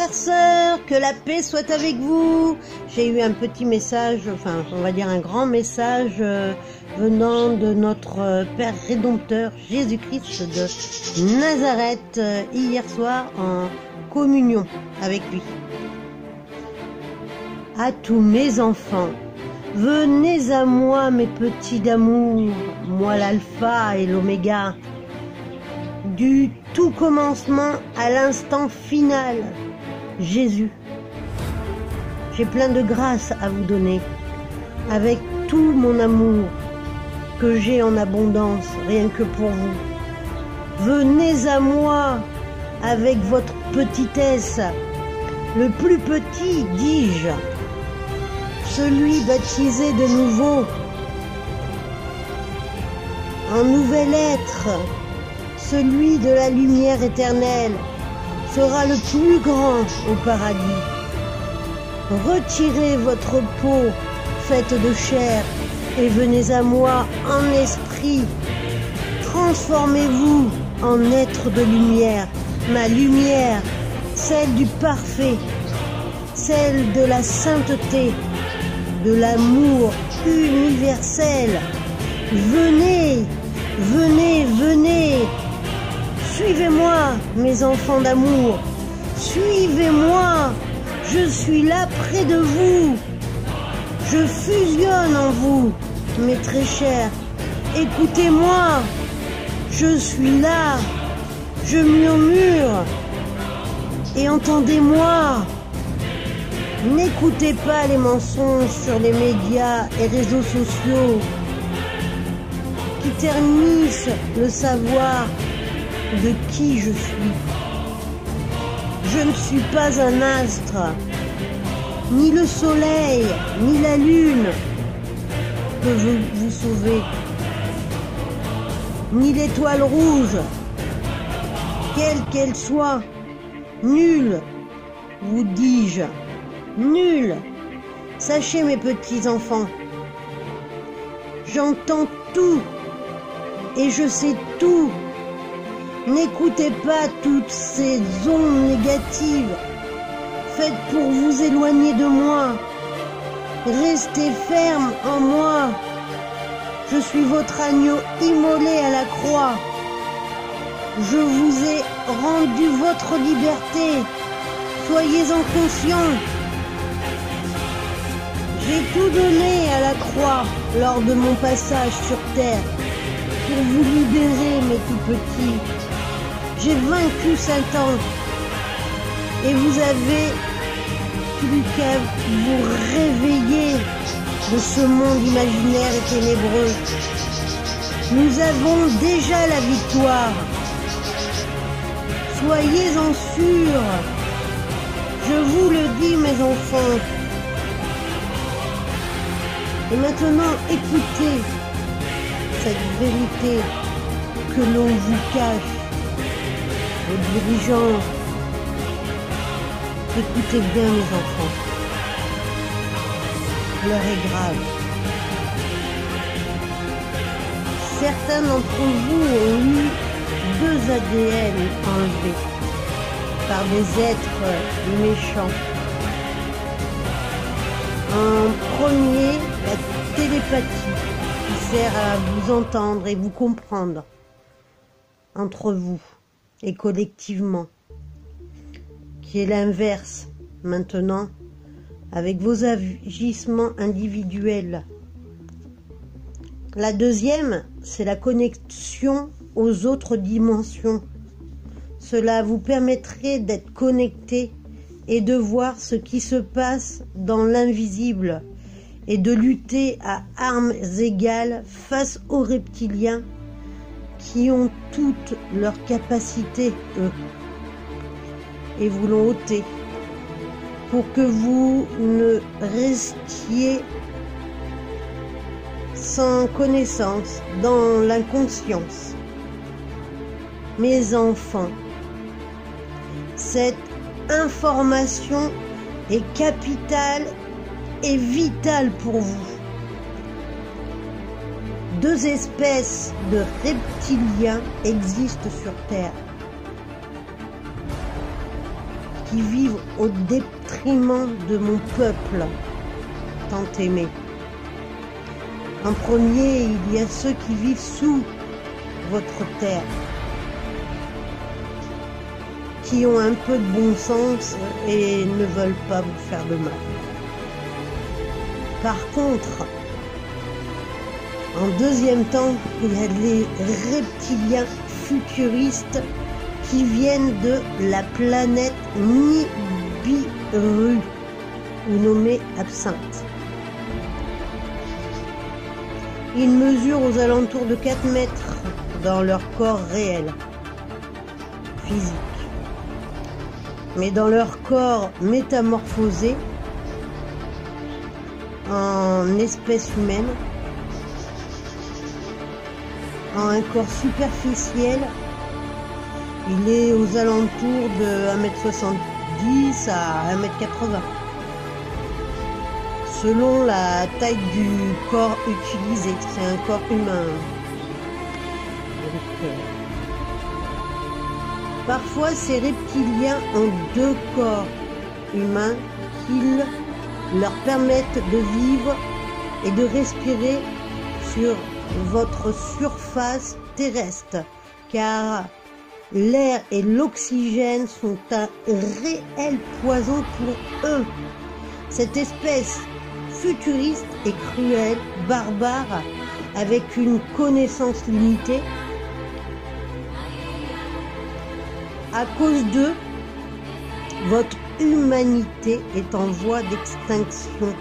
frères, sœurs, que la paix soit avec vous. J'ai eu un petit message, enfin on va dire un grand message venant de notre Père Rédempteur Jésus-Christ de Nazareth hier soir en communion avec lui. À tous mes enfants, venez à moi mes petits d'amour, moi l'alpha et l'oméga, du tout commencement à l'instant final, Jésus. J'ai plein de grâce à vous donner, avec tout mon amour que j'ai en abondance, rien que pour vous. Venez à moi avec votre petitesse, le plus petit, dis-je, celui baptisé de nouveau, en nouvel être, celui de la lumière éternelle, sera le plus grand au paradis. Retirez votre peau faite de chair et venez à moi en esprit. Transformez-vous en être de lumière, ma lumière, celle du parfait, celle de la sainteté, de l'amour universel. Venez, venez, venez. Suivez-moi, mes enfants d'amour. Suivez-moi. Je suis là près de vous. Je fusionne en vous, mes très chers. Écoutez-moi. Je suis là. Je murmure. Et entendez-moi. N'écoutez pas les mensonges sur les médias et réseaux sociaux qui ternissent le savoir de qui je suis. Je ne suis pas un astre, ni le soleil, ni la lune peut vous sauver, ni l'étoile rouge, quelle qu'elle soit. Nulle, vous dis-je, nulle. Sachez mes petits enfants, j'entends tout et je sais tout. N'écoutez pas toutes ces ondes négatives faites pour vous éloigner de moi. Restez ferme en moi. Je suis votre agneau immolé à la croix. Je vous ai rendu votre liberté. Soyez-en conscients. J'ai tout donné à la croix lors de mon passage sur terre pour vous libérer, mes tout petits. J'ai vaincu Satan et vous avez plus qu'à vous réveiller de ce monde imaginaire et ténébreux. Nous avons déjà la victoire. Soyez-en sûrs. Je vous le dis, mes enfants. Et maintenant, écoutez cette vérité que l'on vous cache. Les dirigeants, écoutez bien mes enfants, l'heure est grave. Certains d'entre vous ont eu 2 ADN enlevés par des êtres méchants. En premier, la télépathie qui sert à vous entendre et vous comprendre entre vous et collectivement, qui est l'inverse maintenant avec vos agissements individuels. La deuxième, c'est la connexion aux autres dimensions. Cela vous permettrait d'être connecté et de voir ce qui se passe dans l'invisible et de lutter à armes égales face aux reptiliens qui ont toutes leurs capacités, eux, et vous l'ont ôté, pour que vous ne restiez sans connaissance dans l'inconscience. Mes enfants, cette information est capitale et vitale pour vous. 2 espèces de reptiliens existent sur Terre. qui vivent au détriment de mon peuple tant aimé. En premier, il y a ceux qui vivent sous votre terre, qui ont un peu de bon sens et ne veulent pas vous faire de mal. Par contre, en deuxième temps, il y a les reptiliens futuristes qui viennent de la planète Nibiru, ou nommée Absinthe. Ils mesurent aux alentours de 4 mètres dans leur corps réel, physique. Mais dans leur corps métamorphosé en espèce humaine, en un corps superficiel, il est aux alentours de 1m70 à 1m80. Selon la taille du corps utilisé, c'est un corps humain. Donc, parfois, ces reptiliens ont 2 corps humains qui leur permettent de vivre et de respirer sur votre surface terrestre, car l'air et l'oxygène sont un réel poison pour eux. Cette espèce futuriste et cruelle, barbare, avec une connaissance limitée, à cause d'eux, votre humanité est en voie d'extinction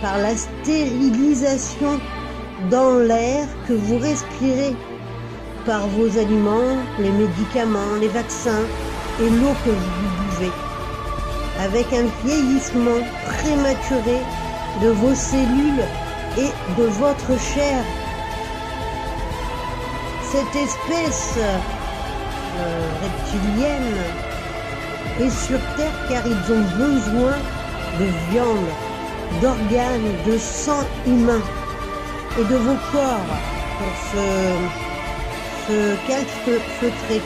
par la stérilisation dans l'air que vous respirez, par vos aliments, les médicaments, les vaccins et l'eau que vous buvez, avec un vieillissement prématuré de vos cellules et de votre chair. Cette espèce reptilienne est sur Terre car ils ont besoin de viande, d'organes, de sang humain et de vos corps pour se calfeutrer,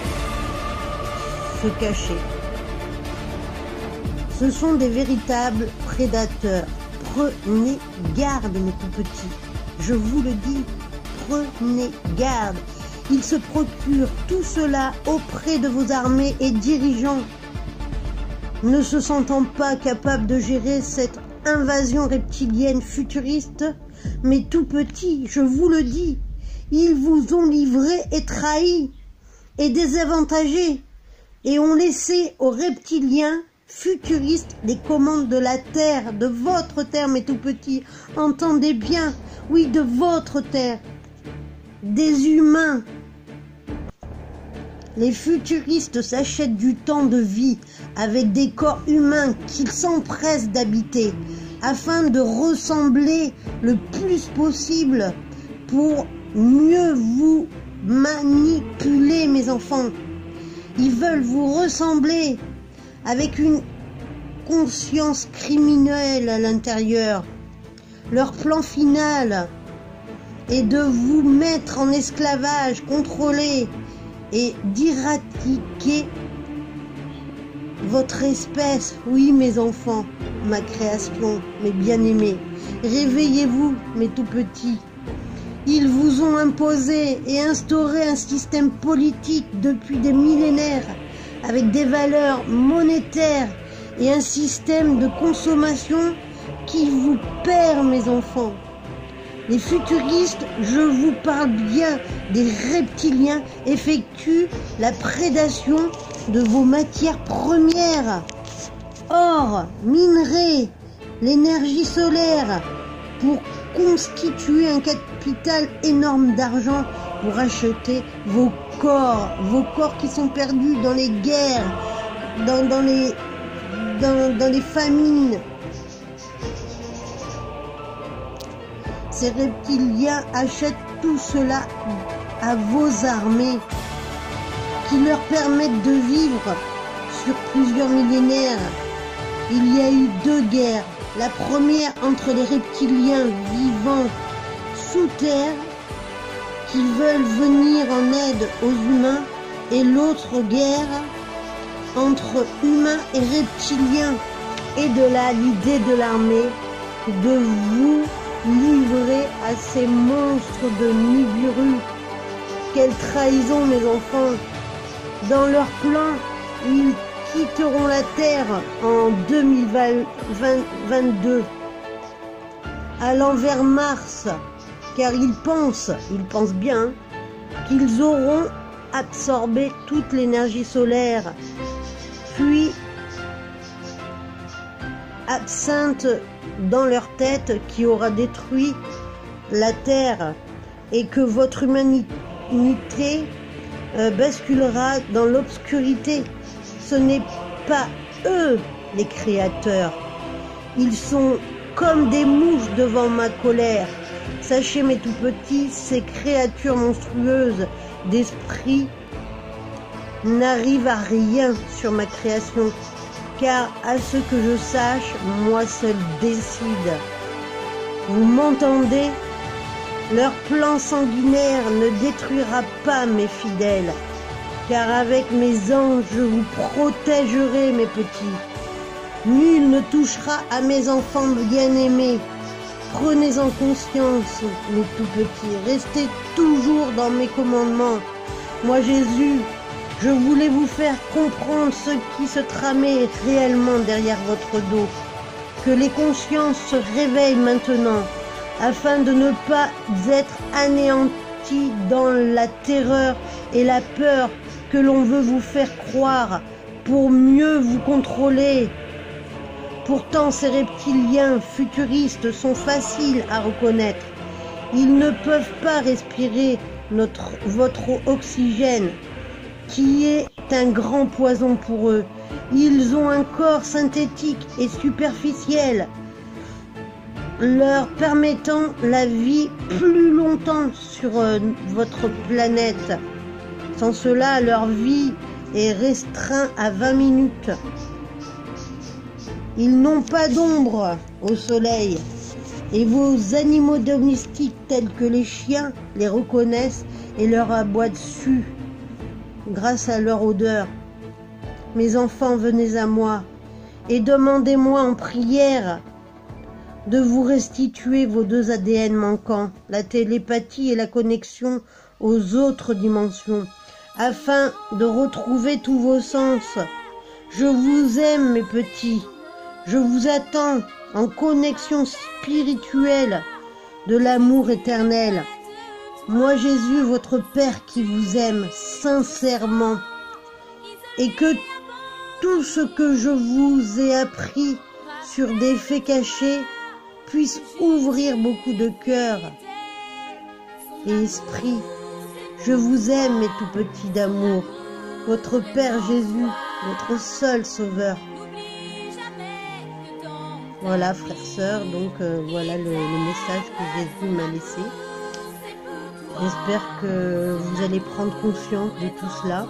se cacher. Ce sont des véritables prédateurs. Prenez garde, mes tout petits. Je vous le dis, prenez garde. Ils se procurent tout cela auprès de vos armées et dirigeants. Ne se sentant pas capables de gérer cette invasion reptilienne futuriste, mais tout petits, je vous le dis, ils vous ont livré et trahi et désavantagé et ont laissé aux reptiliens futuristes les commandes de la terre, de votre terre, mes tout petits. Entendez bien, oui, de votre terre, des humains. Les futuristes s'achètent du temps de vie avec des corps humains qu'ils s'empressent d'habiter afin de ressembler le plus possible pour mieux vous manipuler, mes enfants. Ils veulent vous ressembler avec une conscience criminelle à l'intérieur. Leur plan final est de vous mettre en esclavage contrôlé et d'éradiquer votre espèce. Oui, mes enfants, ma création, mes bien-aimés, réveillez-vous, mes tout petits. Ils vous ont imposé et instauré un système politique depuis des millénaires avec des valeurs monétaires et un système de consommation qui vous perd, mes enfants. Les futuristes, je vous parle bien des reptiliens, effectuent la prédation de vos matières premières. Or, minerais, l'énergie solaire, pour constituer un capital énorme d'argent pour acheter vos corps qui sont perdus dans les guerres, dans les famines. Ces reptiliens achètent tout cela à vos armées qui leur permettent de vivre sur plusieurs millénaires. Il y a eu 2 guerres. La première entre les reptiliens vivant sous terre qui veulent venir en aide aux humains et l'autre guerre entre humains et reptiliens, et de là l'idée de l'armée de vous livrer à ces monstres de Nibiru. Quelle trahison, mes enfants! Dans leur plan, ils quitteront la Terre en 2022, allant vers Mars, car ils pensent bien, qu'ils auront absorbé toute l'énergie solaire, puis absinthe dans leur tête qui aura détruit la Terre, et que votre humanité basculera dans l'obscurité. Ce n'est pas eux les créateurs. Ils sont comme des mouches devant ma colère. Sachez, mes tout petits, ces créatures monstrueuses d'esprit n'arrivent à rien sur ma création, car à ce que je sache, moi seul décide. Vous m'entendez? Leur plan sanguinaire ne détruira pas mes fidèles, car avec mes anges je vous protégerai, mes petits. Nul ne touchera à mes enfants bien-aimés. Prenez-en conscience, mes tout petits. Restez toujours dans mes commandements. Moi, Jésus, je voulais vous faire comprendre ce qui se tramait réellement derrière votre dos. Que les consciences se réveillent maintenant, afin de ne pas être anéantis dans la terreur et la peur que l'on veut vous faire croire pour mieux vous contrôler. Pourtant, ces reptiliens futuristes sont faciles à reconnaître. Ils ne peuvent pas respirer votre oxygène, qui est un grand poison pour eux. Ils ont un corps synthétique et superficiel, leur permettant la vie plus longtemps sur votre planète. Sans cela, leur vie est restreinte à 20 minutes. Ils n'ont pas d'ombre au soleil, et vos animaux domestiques tels que les chiens les reconnaissent et leur aboient dessus grâce à leur odeur. Mes enfants, venez à moi et demandez-moi en prière de vous restituer vos 2 ADN manquants, la télépathie et la connexion aux autres dimensions, afin de retrouver tous vos sens. Je vous aime, mes petits. Je vous attends en connexion spirituelle de l'amour éternel. Moi, Jésus, votre Père qui vous aime sincèrement, et que tout ce que je vous ai appris sur des faits cachés puisse ouvrir beaucoup de cœurs et esprits. Je vous aime, mes tout petits d'amour, votre Père Jésus, votre seul Sauveur. Voilà, frères, sœurs, donc voilà le message que Jésus m'a laissé. J'espère que vous allez prendre conscience de tout cela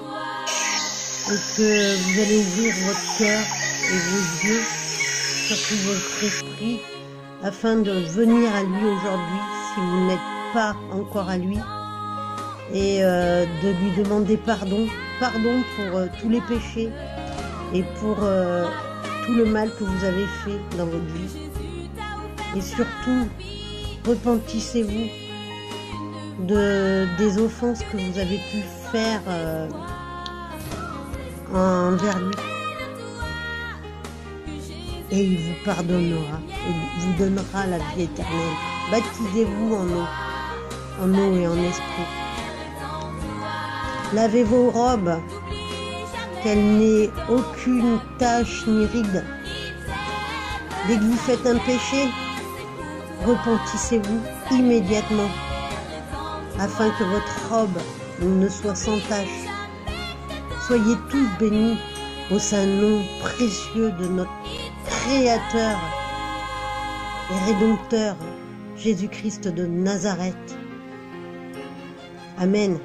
et que vous allez ouvrir votre cœur et vos yeux, surtout votre esprit, afin de venir à lui aujourd'hui si vous n'êtes pas encore à lui, et de lui demander pardon pour tous les péchés et pour tout le mal que vous avez fait dans votre vie. Et surtout, repentissez-vous des offenses que vous avez pu faire envers lui. Et il vous pardonnera et vous donnera la vie éternelle. Baptisez-vous en eau et en esprit. Lavez vos robes, qu'elle n'ait aucune tache ni ride. Dès que vous faites un péché, repentissez-vous immédiatement, afin que votre robe ne soit sans tache. Soyez tous bénis au saint nom précieux de notre Créateur et Rédempteur, Jésus-Christ de Nazareth. Amen.